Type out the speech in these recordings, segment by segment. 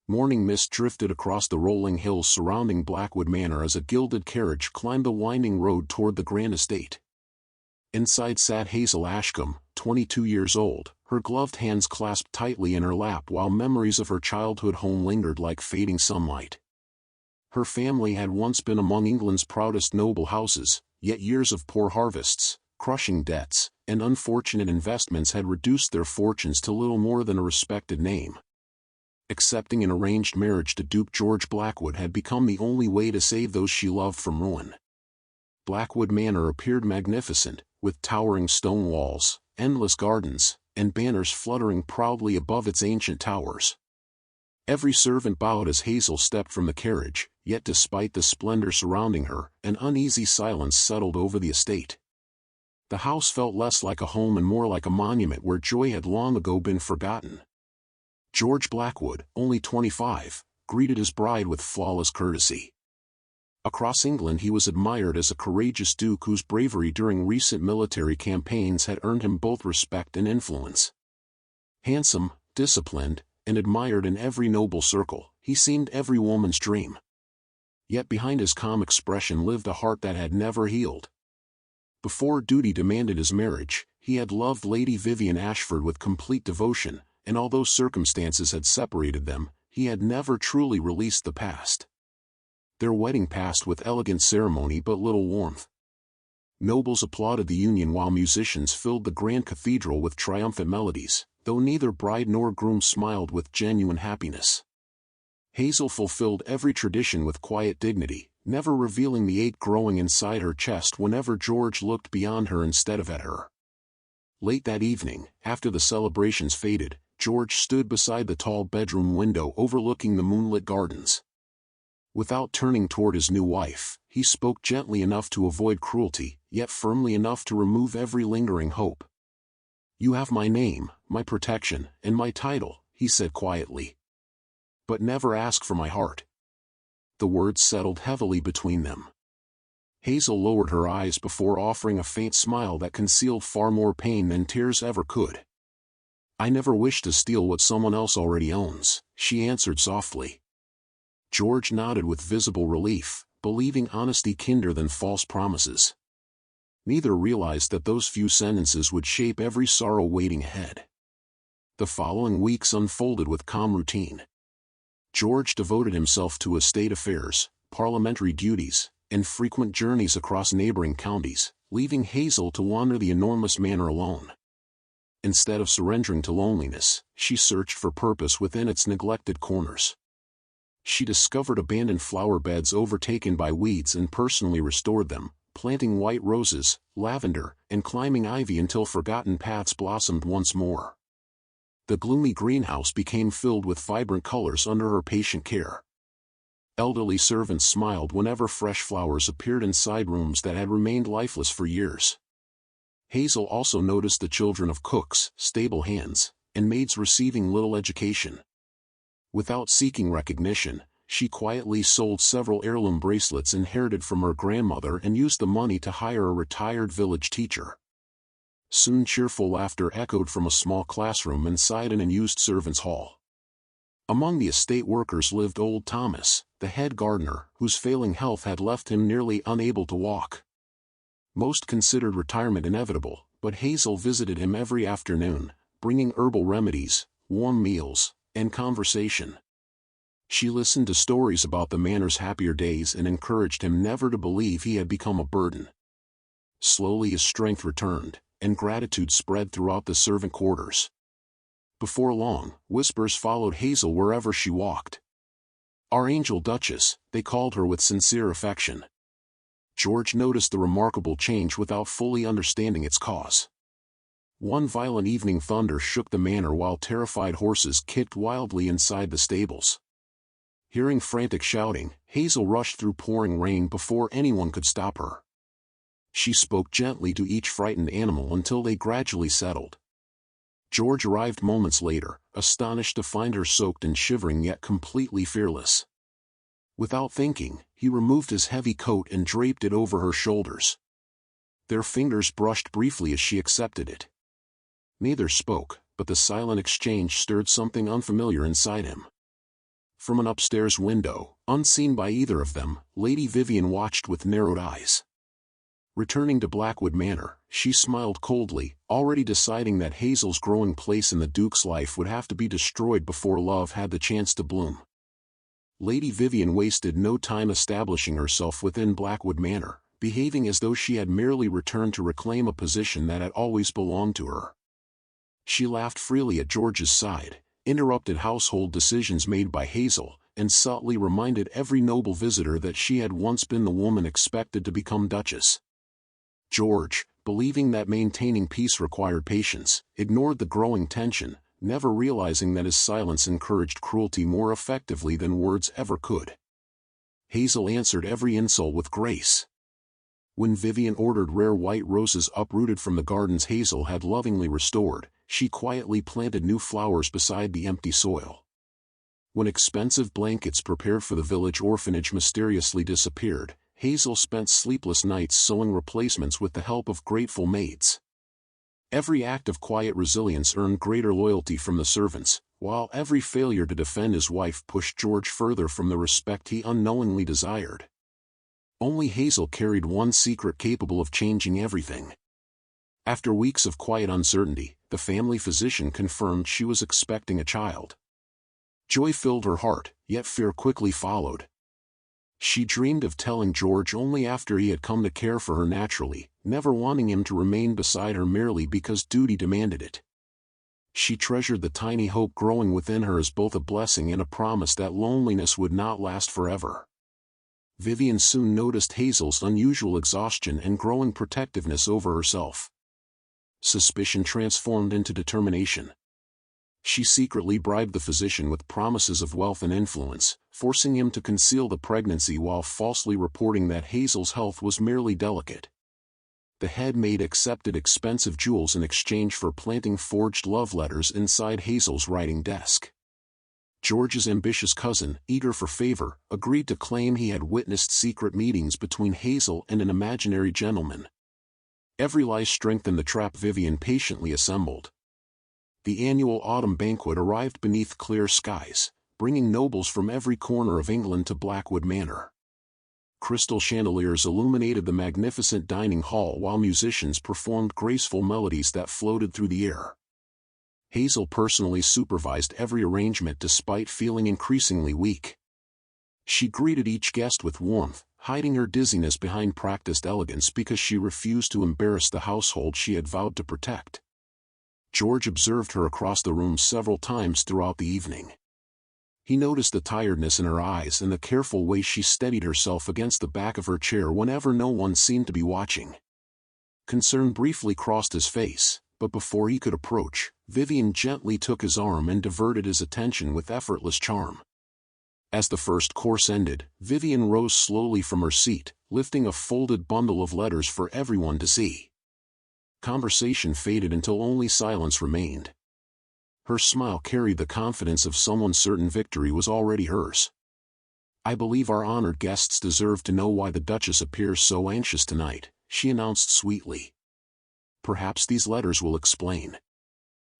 Morning mist drifted across the rolling hills surrounding Blackwood Manor as a gilded carriage climbed the winding road toward the grand estate. Inside sat Hazel Ashcombe, 22 years old, her gloved hands clasped tightly in her lap while memories of her childhood home lingered like fading sunlight. Her family had once been among England's proudest noble houses, yet years of poor harvests, crushing debts, and unfortunate investments had reduced their fortunes to little more than a respected name. Accepting an arranged marriage to Duke George Blackwood had become the only way to save those she loved from ruin. Blackwood Manor appeared magnificent, with towering stone walls, endless gardens, and banners fluttering proudly above its ancient towers. Every servant bowed as Hazel stepped from the carriage, yet despite the splendor surrounding her, an uneasy silence settled over the estate. The house felt less like a home and more like a monument where joy had long ago been forgotten. George Blackwood, only 25, greeted his bride with flawless courtesy. Across England he was admired as a courageous duke whose bravery during recent military campaigns had earned him both respect and influence. Handsome, disciplined, and admired in every noble circle, he seemed every woman's dream. Yet behind his calm expression lived a heart that had never healed. Before duty demanded his marriage, he had loved Lady Vivian Ashford with complete devotion, and although circumstances had separated them, he had never truly released the past. Their wedding passed with elegant ceremony but little warmth. Nobles applauded the union while musicians filled the grand cathedral with triumphant melodies, though neither bride nor groom smiled with genuine happiness. Hazel fulfilled every tradition with quiet dignity, never revealing the ache growing inside her chest whenever George looked beyond her instead of at her. Late that evening, after the celebrations faded, George stood beside the tall bedroom window overlooking the moonlit gardens. Without turning toward his new wife, he spoke gently enough to avoid cruelty, yet firmly enough to remove every lingering hope. "You have my name, my protection, and my title," he said quietly. "But never ask for my heart." The words settled heavily between them. Hazel lowered her eyes before offering a faint smile that concealed far more pain than tears ever could. "I never wish to steal what someone else already owns," she answered softly. George nodded with visible relief, believing honesty kinder than false promises. Neither realized that those few sentences would shape every sorrow waiting ahead. The following weeks unfolded with calm routine. George devoted himself to estate affairs, parliamentary duties, and frequent journeys across neighboring counties, leaving Hazel to wander the enormous manor alone. Instead of surrendering to loneliness, she searched for purpose within its neglected corners. She discovered abandoned flower beds overtaken by weeds and personally restored them, planting white roses, lavender, and climbing ivy until forgotten paths blossomed once more. The gloomy greenhouse became filled with vibrant colors under her patient care. Elderly servants smiled whenever fresh flowers appeared in side rooms that had remained lifeless for years. Hazel also noticed the children of cooks, stable hands, and maids receiving little education. Without seeking recognition, she quietly sold several heirloom bracelets inherited from her grandmother and used the money to hire a retired village teacher. Soon cheerful laughter echoed from a small classroom inside an unused servants' hall. Among the estate workers lived old Thomas, the head gardener, whose failing health had left him nearly unable to walk. Most considered retirement inevitable, but Hazel visited him every afternoon, bringing herbal remedies, warm meals, and conversation. She listened to stories about the manor's happier days and encouraged him never to believe he had become a burden. Slowly his strength returned, and gratitude spread throughout the servant quarters. Before long, whispers followed Hazel wherever she walked. "Our angel Duchess," they called her with sincere affection. George noticed the remarkable change without fully understanding its cause. One violent evening thunder shook the manor while terrified horses kicked wildly inside the stables. Hearing frantic shouting, Hazel rushed through pouring rain before anyone could stop her. She spoke gently to each frightened animal until they gradually settled. George arrived moments later, astonished to find her soaked and shivering yet completely fearless. Without thinking, he removed his heavy coat and draped it over her shoulders. Their fingers brushed briefly as she accepted it. Neither spoke, but the silent exchange stirred something unfamiliar inside him. From an upstairs window, unseen by either of them, Lady Vivian watched with narrowed eyes. Returning to Blackwood Manor, she smiled coldly, already deciding that Hazel's growing place in the Duke's life would have to be destroyed before love had the chance to bloom. Lady Vivian wasted no time establishing herself within Blackwood Manor, behaving as though she had merely returned to reclaim a position that had always belonged to her. She laughed freely at George's side, interrupted household decisions made by Hazel, and subtly reminded every noble visitor that she had once been the woman expected to become Duchess. George, believing that maintaining peace required patience, ignored the growing tension, never realizing that his silence encouraged cruelty more effectively than words ever could. Hazel answered every insult with grace. When Vivian ordered rare white roses uprooted from the gardens Hazel had lovingly restored, she quietly planted new flowers beside the empty soil. When expensive blankets prepared for the village orphanage mysteriously disappeared, Hazel spent sleepless nights sewing replacements with the help of grateful maids. Every act of quiet resilience earned greater loyalty from the servants, while every failure to defend his wife pushed George further from the respect he unknowingly desired. Only Hazel carried one secret capable of changing everything. After weeks of quiet uncertainty, the family physician confirmed she was expecting a child. Joy filled her heart, yet fear quickly followed. She dreamed of telling George only after he had come to care for her naturally, never wanting him to remain beside her merely because duty demanded it. She treasured the tiny hope growing within her as both a blessing and a promise that loneliness would not last forever. Vivian soon noticed Hazel's unusual exhaustion and growing protectiveness over herself. Suspicion transformed into determination. She secretly bribed the physician with promises of wealth and influence, forcing him to conceal the pregnancy while falsely reporting that Hazel's health was merely delicate. The head maid accepted expensive jewels in exchange for planting forged love letters inside Hazel's writing desk. George's ambitious cousin, eager for favor, agreed to claim he had witnessed secret meetings between Hazel and an imaginary gentleman. Every lie strengthened the trap Vivian patiently assembled. The annual autumn banquet arrived beneath clear skies, bringing nobles from every corner of England to Blackwood Manor. Crystal chandeliers illuminated the magnificent dining hall while musicians performed graceful melodies that floated through the air. Hazel personally supervised every arrangement despite feeling increasingly weak. She greeted each guest with warmth, hiding her dizziness behind practiced elegance because she refused to embarrass the household she had vowed to protect. George observed her across the room several times throughout the evening. He noticed the tiredness in her eyes and the careful way she steadied herself against the back of her chair whenever no one seemed to be watching. Concern briefly crossed his face, but before he could approach, Vivian gently took his arm and diverted his attention with effortless charm. As the first course ended, Vivian rose slowly from her seat, lifting a folded bundle of letters for everyone to see. Conversation faded until only silence remained. Her smile carried the confidence of someone certain victory was already hers. "I believe our honored guests deserve to know why the Duchess appears so anxious tonight," she announced sweetly. "Perhaps these letters will explain."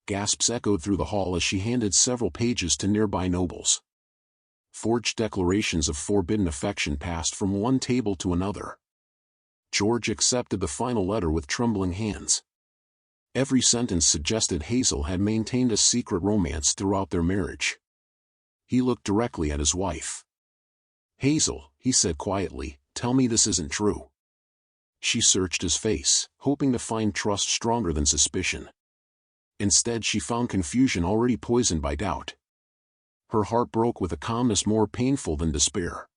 Gasps echoed through the hall as she handed several pages to nearby nobles. Forged declarations of forbidden affection passed from one table to another. George accepted the final letter with trembling hands. Every sentence suggested Hazel had maintained a secret romance throughout their marriage. He looked directly at his wife. "Hazel," he said quietly, "tell me this isn't true." She searched his face, hoping to find trust stronger than suspicion. Instead she found confusion already poisoned by doubt. Her heart broke with a calmness more painful than despair.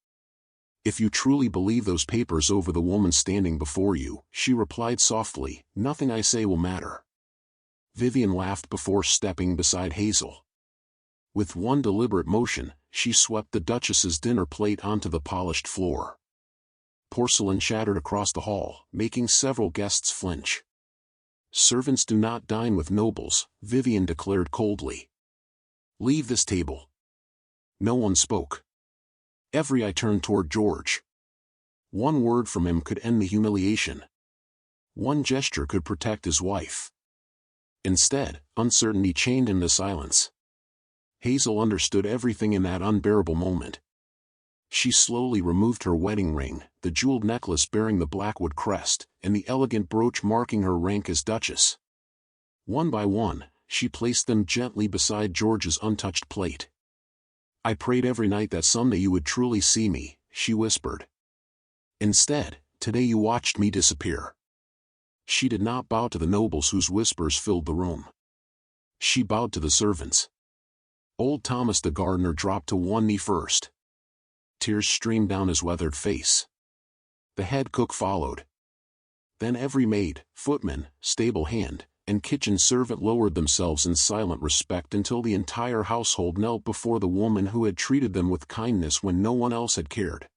"If you truly believe those papers over the woman standing before you," she replied softly, "nothing I say will matter." Vivian laughed before stepping beside Hazel. With one deliberate motion, she swept the Duchess's dinner plate onto the polished floor. Porcelain shattered across the hall, making several guests flinch. "Servants do not dine with nobles," Vivian declared coldly. "Leave this table." No one spoke. Every eye turned toward George. One word from him could end the humiliation. One gesture could protect his wife. Instead, uncertainty chained him to silence. Hazel understood everything in that unbearable moment. She slowly removed her wedding ring, the jeweled necklace bearing the Blackwood crest, and the elegant brooch marking her rank as Duchess. One by one, she placed them gently beside George's untouched plate. "I prayed every night that someday you would truly see me," she whispered. "Instead, today you watched me disappear." She did not bow to the nobles whose whispers filled the room. She bowed to the servants. Old Thomas the gardener dropped to one knee first. Tears streamed down his weathered face. The head cook followed. Then every maid, footman, stable hand, and kitchen servant lowered themselves in silent respect until the entire household knelt before the woman who had treated them with kindness when no one else had cared.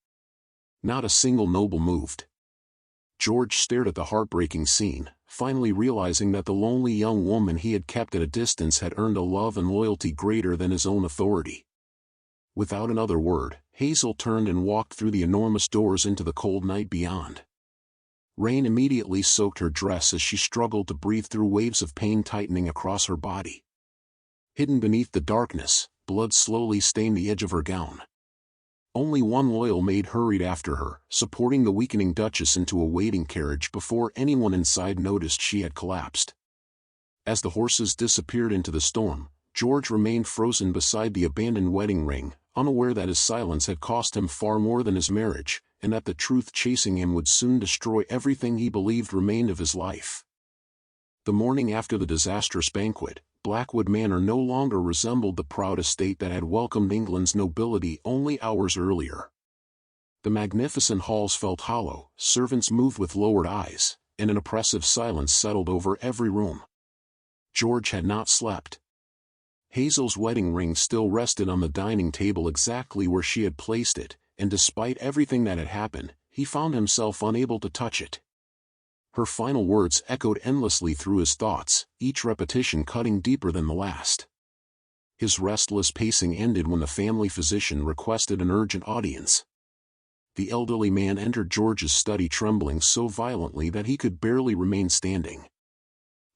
Not a single noble moved. George stared at the heartbreaking scene, finally realizing that the lonely young woman he had kept at a distance had earned a love and loyalty greater than his own authority. Without another word, Hazel turned and walked through the enormous doors into the cold night beyond. Rain immediately soaked her dress as she struggled to breathe through waves of pain tightening across her body. Hidden beneath the darkness, blood slowly stained the edge of her gown. Only one loyal maid hurried after her, supporting the weakening Duchess into a waiting carriage before anyone inside noticed she had collapsed. As the horses disappeared into the storm, George remained frozen beside the abandoned wedding ring, unaware that his silence had cost him far more than his marriage, and that the truth chasing him would soon destroy everything he believed remained of his life. The morning after the disastrous banquet, Blackwood Manor no longer resembled the proud estate that had welcomed England's nobility only hours earlier. The magnificent halls felt hollow, servants moved with lowered eyes, and an oppressive silence settled over every room. George had not slept. Hazel's wedding ring still rested on the dining table exactly where she had placed it, and despite everything that had happened, he found himself unable to touch it. Her final words echoed endlessly through his thoughts, each repetition cutting deeper than the last. His restless pacing ended when the family physician requested an urgent audience. The elderly man entered George's study trembling so violently that he could barely remain standing.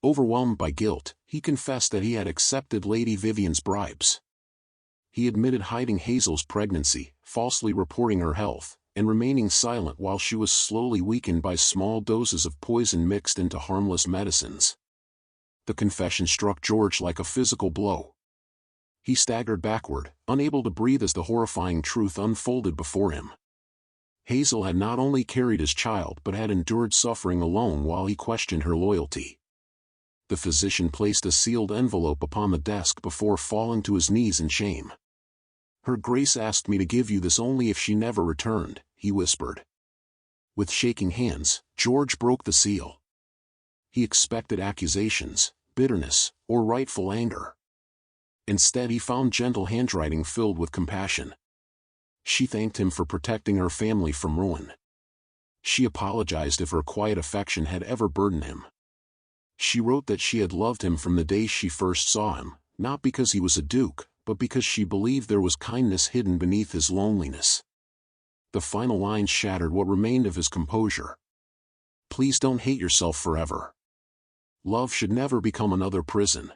Overwhelmed by guilt, he confessed that he had accepted Lady Vivian's bribes. He admitted hiding Hazel's pregnancy, falsely reporting her health, and remaining silent while she was slowly weakened by small doses of poison mixed into harmless medicines. The confession struck George like a physical blow. He staggered backward, unable to breathe as the horrifying truth unfolded before him. Hazel had not only carried his child but had endured suffering alone while he questioned her loyalty. The physician placed a sealed envelope upon the desk before falling to his knees in shame. "Her Grace asked me to give you this only if she never returned," he whispered. With shaking hands, George broke the seal. He expected accusations, bitterness, or rightful anger. Instead he found gentle handwriting filled with compassion. She thanked him for protecting her family from ruin. She apologized if her quiet affection had ever burdened him. She wrote that she had loved him from the day she first saw him, not because he was a duke, but because she believed there was kindness hidden beneath his loneliness. The final lines shattered what remained of his composure. "Please don't hate yourself forever. Love should never become another prison.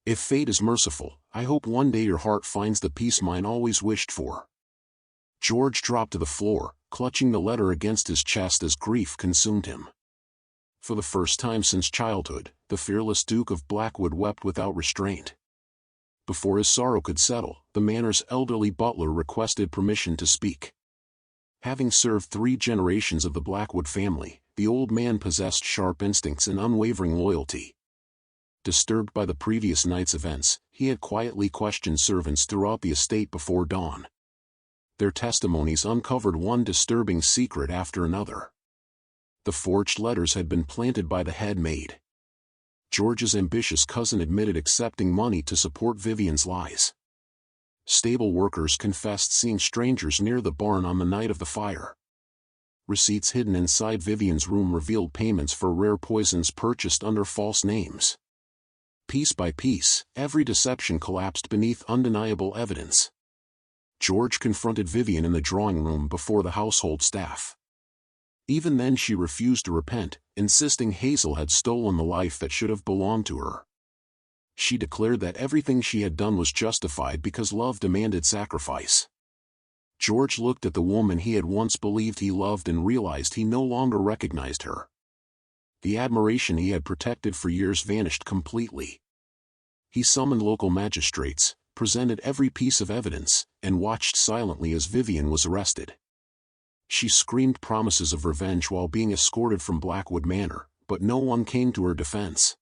If fate is merciful, I hope one day your heart finds the peace mine always wished for." George dropped to the floor, clutching the letter against his chest as grief consumed him. For the first time since childhood, the fearless Duke of Blackwood wept without restraint. Before his sorrow could settle, the manor's elderly butler requested permission to speak. Having served 3 generations of the Blackwood family, the old man possessed sharp instincts and unwavering loyalty. Disturbed by the previous night's events, he had quietly questioned servants throughout the estate before dawn. Their testimonies uncovered one disturbing secret after another. The forged letters had been planted by the head maid. George's ambitious cousin admitted accepting money to support Vivian's lies. Stable workers confessed seeing strangers near the barn on the night of the fire. Receipts hidden inside Vivian's room revealed payments for rare poisons purchased under false names. Piece by piece, every deception collapsed beneath undeniable evidence. George confronted Vivian in the drawing room before the household staff. Even then she refused to repent, insisting Hazel had stolen the life that should have belonged to her. She declared that everything she had done was justified because love demanded sacrifice. George looked at the woman he had once believed he loved and realized he no longer recognized her. The admiration he had protected for years vanished completely. He summoned local magistrates, presented every piece of evidence, and watched silently as Vivian was arrested. She screamed promises of revenge while being escorted from Blackwood Manor, but no one came to her defense.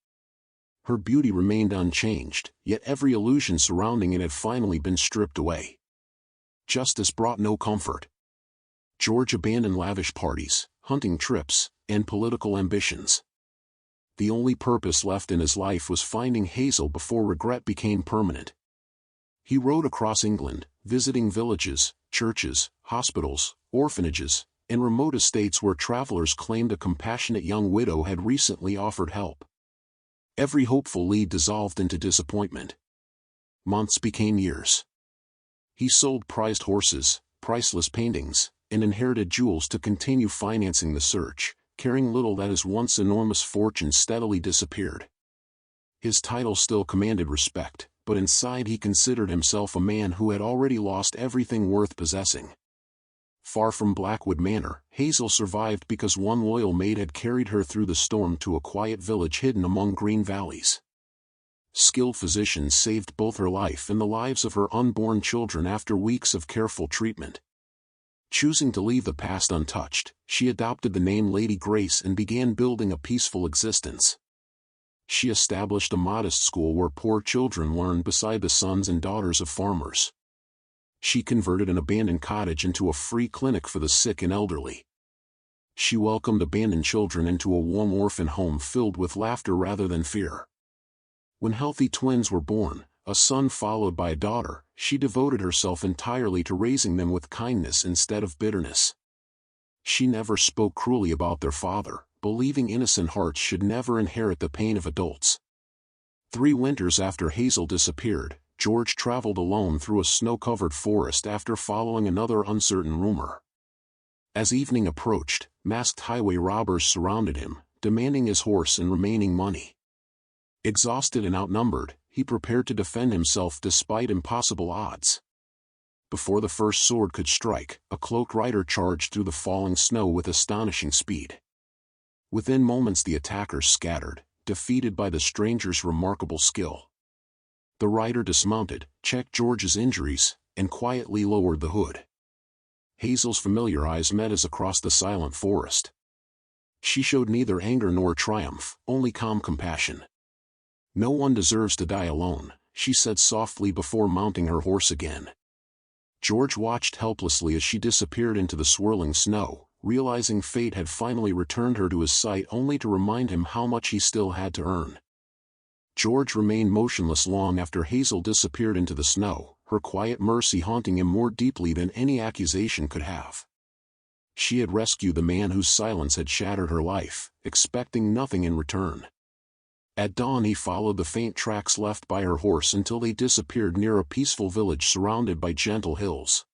Her beauty remained unchanged, yet every illusion surrounding it had finally been stripped away. Justice brought no comfort. George abandoned lavish parties, hunting trips, and political ambitions. The only purpose left in his life was finding Hazel before regret became permanent. He rode across England, visiting villages, churches, hospitals, orphanages, and remote estates where travelers claimed a compassionate young widow had recently offered help. Every hopeful lead dissolved into disappointment. Months became years. He sold prized horses, priceless paintings, and inherited jewels to continue financing the search, caring little that his once enormous fortune steadily disappeared. His title still commanded respect, but inside he considered himself a man who had already lost everything worth possessing. Far from Blackwood Manor, Hazel survived because one loyal maid had carried her through the storm to a quiet village hidden among green valleys. Skilled physicians saved both her life and the lives of her unborn children after weeks of careful treatment. Choosing to leave the past untouched, she adopted the name Lady Grace and began building a peaceful existence. She established a modest school where poor children learned beside the sons and daughters of farmers. She converted an abandoned cottage into a free clinic for the sick and elderly. She welcomed abandoned children into a warm orphan home filled with laughter rather than fear. When healthy twins were born, a son followed by a daughter, she devoted herself entirely to raising them with kindness instead of bitterness. She never spoke cruelly about their father, believing innocent hearts should never inherit the pain of adults. 3 winters after Hazel disappeared, George traveled alone through a snow-covered forest after following another uncertain rumor. As evening approached, masked highway robbers surrounded him, demanding his horse and remaining money. Exhausted and outnumbered, he prepared to defend himself despite impossible odds. Before the first sword could strike, a cloaked rider charged through the falling snow with astonishing speed. Within moments the attackers scattered, defeated by the stranger's remarkable skill. The rider dismounted, checked George's injuries, and quietly lowered the hood. Hazel's familiar eyes met his across the silent forest. She showed neither anger nor triumph, only calm compassion. "No one deserves to die alone," she said softly before mounting her horse again. George watched helplessly as she disappeared into the swirling snow, realizing fate had finally returned her to his sight only to remind him how much he still had to earn. George remained motionless long after Hazel disappeared into the snow, her quiet mercy haunting him more deeply than any accusation could have. She had rescued the man whose silence had shattered her life, expecting nothing in return. At dawn he followed the faint tracks left by her horse until they disappeared near a peaceful village surrounded by gentle hills.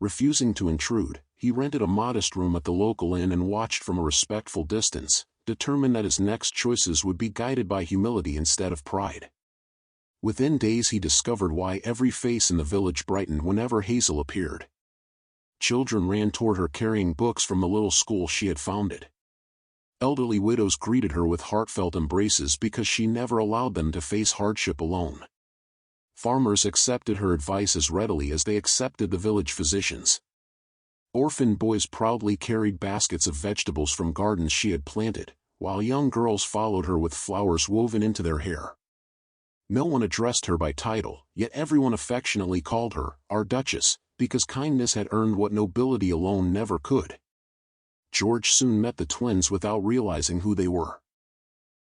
Refusing to intrude, he rented a modest room at the local inn and watched from a respectful distance, determined that his next choices would be guided by humility instead of pride. Within days he discovered why every face in the village brightened whenever Hazel appeared. Children ran toward her carrying books from the little school she had founded. Elderly widows greeted her with heartfelt embraces because she never allowed them to face hardship alone. Farmers accepted her advice as readily as they accepted the village physicians. Orphan boys proudly carried baskets of vegetables from gardens she had planted, while young girls followed her with flowers woven into their hair. No one addressed her by title, yet everyone affectionately called her, "Our Duchess," because kindness had earned what nobility alone never could. George soon met the twins without realizing who they were.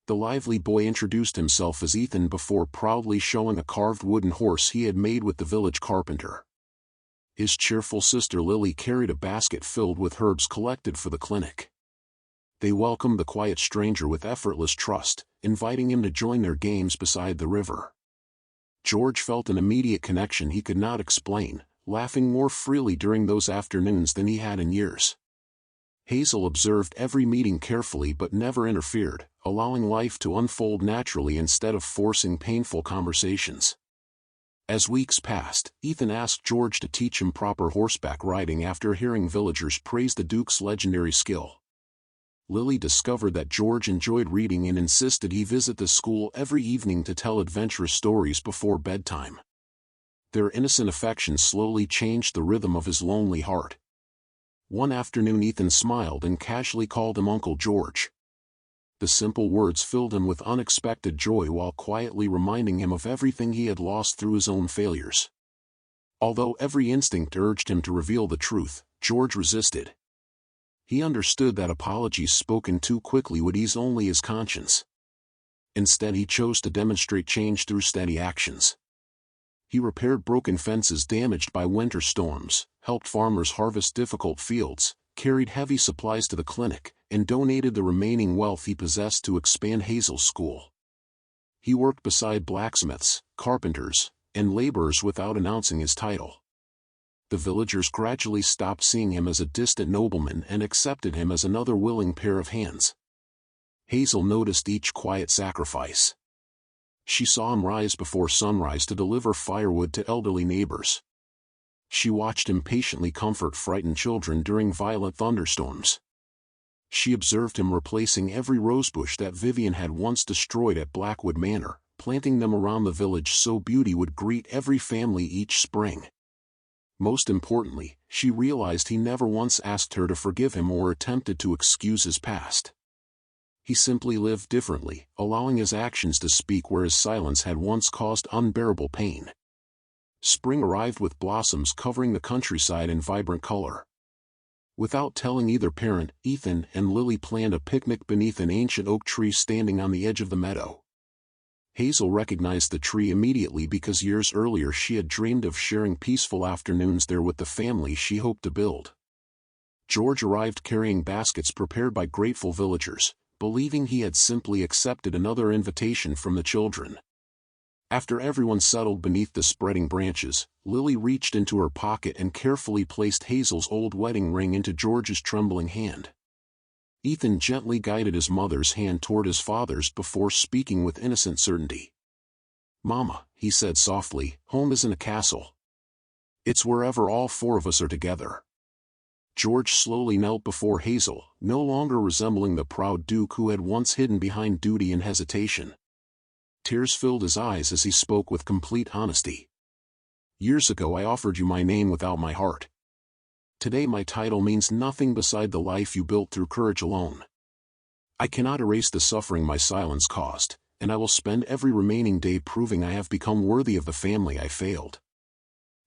The lively boy introduced himself as Ethan before proudly showing a carved wooden horse he had made with the village carpenter. His cheerful sister Lily carried a basket filled with herbs collected for the clinic. They welcomed the quiet stranger with effortless trust, inviting him to join their games beside the river. George felt an immediate connection he could not explain, laughing more freely during those afternoons than he had in years. Hazel observed every meeting carefully but never interfered, allowing life to unfold naturally instead of forcing painful conversations. As weeks passed, Ethan asked George to teach him proper horseback riding after hearing villagers praise the Duke's legendary skill. Lily discovered that George enjoyed reading and insisted he visit the school every evening to tell adventurous stories before bedtime. Their innocent affection slowly changed the rhythm of his lonely heart. One afternoon Ethan smiled and casually called him Uncle George. The simple words filled him with unexpected joy while quietly reminding him of everything he had lost through his own failures. Although every instinct urged him to reveal the truth, George resisted. He understood that apologies spoken too quickly would ease only his conscience. Instead he chose to demonstrate change through steady actions. He repaired broken fences damaged by winter storms, helped farmers harvest difficult fields, carried heavy supplies to the clinic, and donated the remaining wealth he possessed to expand Hazel's school. He worked beside blacksmiths, carpenters, and laborers without announcing his title. The villagers gradually stopped seeing him as a distant nobleman and accepted him as another willing pair of hands. Hazel noticed each quiet sacrifice. She saw him rise before sunrise to deliver firewood to elderly neighbors. She watched him patiently comfort frightened children during violent thunderstorms. She observed him replacing every rosebush that Vivian had once destroyed at Blackwood Manor, planting them around the village so beauty would greet every family each spring. Most importantly, she realized he never once asked her to forgive him or attempted to excuse his past. He simply lived differently, allowing his actions to speak where his silence had once caused unbearable pain. Spring arrived with blossoms covering the countryside in vibrant color. Without telling either parent, Ethan and Lily planned a picnic beneath an ancient oak tree standing on the edge of the meadow. Hazel recognized the tree immediately because years earlier she had dreamed of sharing peaceful afternoons there with the family she hoped to build. George arrived carrying baskets prepared by grateful villagers, believing he had simply accepted another invitation from the children. After everyone settled beneath the spreading branches, Lily reached into her pocket and carefully placed Hazel's old wedding ring into George's trembling hand. Ethan gently guided his mother's hand toward his father's before speaking with innocent certainty. "Mama," he said softly, "home isn't a castle. It's wherever all four of us are together." George slowly knelt before Hazel, no longer resembling the proud Duke who had once hidden behind duty and hesitation. Tears filled his eyes as he spoke with complete honesty. "Years ago I offered you my name without my heart. Today my title means nothing beside the life you built through courage alone. I cannot erase the suffering my silence caused, and I will spend every remaining day proving I have become worthy of the family I failed.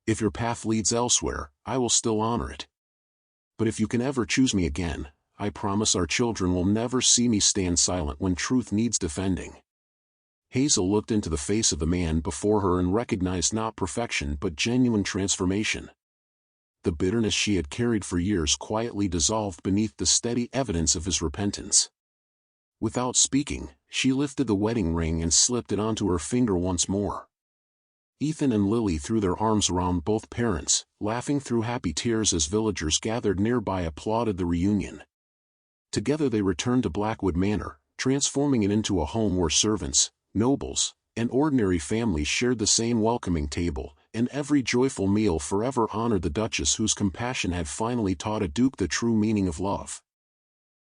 If your path leads elsewhere, I will still honor it. But if you can ever choose me again, I promise our children will never see me stand silent when truth needs defending." Hazel looked into the face of the man before her and recognized not perfection but genuine transformation. The bitterness she had carried for years quietly dissolved beneath the steady evidence of his repentance. Without speaking, she lifted the wedding ring and slipped it onto her finger once more. Ethan and Lily threw their arms around both parents, laughing through happy tears as villagers gathered nearby applauded the reunion. Together they returned to Blackwood Manor, transforming it into a home where servants, nobles, and ordinary families shared the same welcoming table, and every joyful meal forever honored the Duchess whose compassion had finally taught a Duke the true meaning of love.